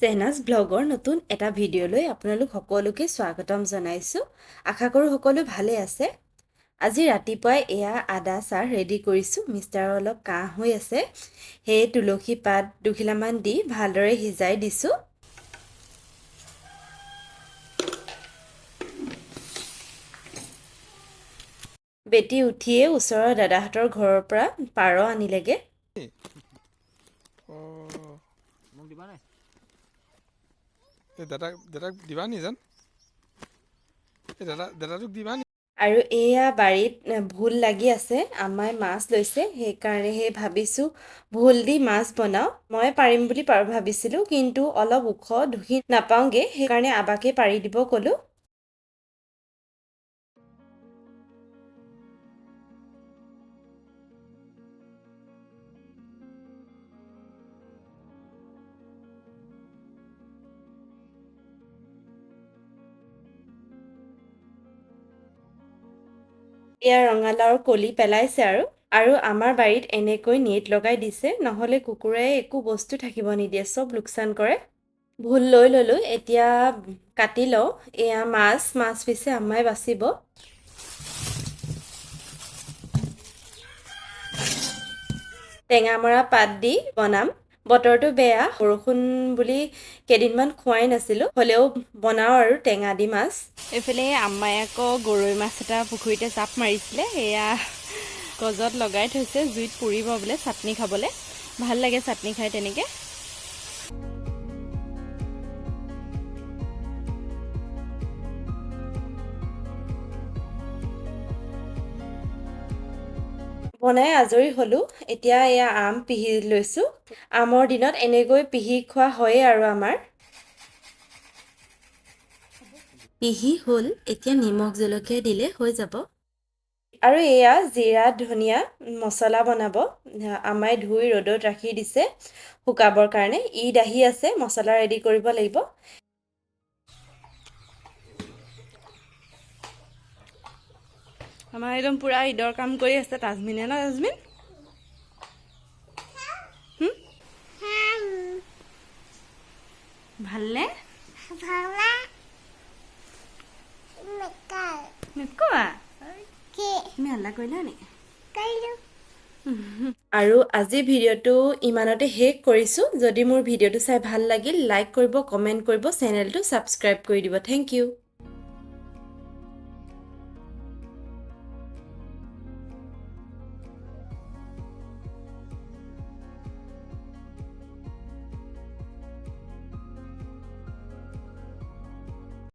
চেহনাজ ব্লগৰ নতুন এটা ভিডিঅ'লৈ আপোনালোক সকলোকে স্বাগতম জনাইছোঁ। আশা কৰোঁ সকলো ভালে আছে। আজি ৰাতিপুৱাই এয়া আদা চাহ ৰেডি কৰিছোঁ। মিষ্টাৰৰ অলপ কাহ হৈ আছে, সেই তুলসী পাত দুখিলামান দি ভালদৰে সিজাই দিছোঁ। বেটি উঠিয়ে ওচৰৰ দাদাহঁতৰ ঘৰৰ পৰা পাৰ আনিলেগে। আৰু এয়া বাৰীত ভোল লাগি আছে। আমাই মাছ লৈছে, সেইকাৰণে ভাবিছোঁ ভোল দি মাছ বনাওঁ। মই পাৰিম বুলি ভাবিছিলোঁ, কিন্তু অলপ ওখ ঢুকি নাপাওঁগৈ, সেইকাৰণে আবাকে পাৰি দিব ক'লোঁ। এয়া ৰঙালাওৰ কলি পেলাইছে আৰু আমাৰ বাৰীত এনেকৈ নেট লগাই দিছে, নহ'লে কুকুৰাই একো বস্তু থাকিব নিদিয়ে, চব লোকচান কৰে। ভোল লৈ ল'লোঁ, এতিয়া কাটি লওঁ। এয়া মাছ পিছে আমাই বাচিব। টেঙামৰা পাত দি বনাম। বতৰটো বেয়া, বৰষুণ বুলি কেইদিনমান খোৱাই নাছিলোঁ, হ'লেও বনাওঁ আৰু টেঙা দি মাছ। এইফালে আম্মাই আকৌ গৰৈ মাছ এটা পুখুৰীতে জাপ মাৰিছিলে, সেয়া গজত লগাই থৈছে, জুইত পুৰিব বোলে চাটনি খাবলৈ। ভাল লাগে চাটনি খাই তেনেকৈ। বনাই আজৰি হ'লোঁ। এতিয়া এয়া আম পিহি লৈছোঁ। আমৰ দিনত এনেকৈ পিহি খোৱা হয়েই আৰু আমাৰ। পিহি হ'ল, এতিয়া নিমখ জলকীয়া দিলে হৈ যাব। আৰু এয়া জিৰা ধনিয়া মছলা বনাব। আমাই ধুই ৰ'দত ৰাখি দিছে শুকাবৰ কাৰণে। ঈদ আহি আছে, মছলা ৰেডি কৰিব লাগিব। আমাৰ একদম পূৰা ঈদৰ কাম কৰি আছে তাজমিনে, ন তাজমিন? ভালনে? নোকোৱা? তুমি হাল্লা কৰিলা নি? আৰু আজি ভিডিঅ'টো ইমানতে শেষ কৰিছোঁ। যদি মোৰ ভিডিঅ'টো চাই ভাল লাগিল, লাইক কৰিব, কমেণ্ট কৰিব, চেনেলটো ছাবস্ক্ৰাইব কৰি দিব। Thank U.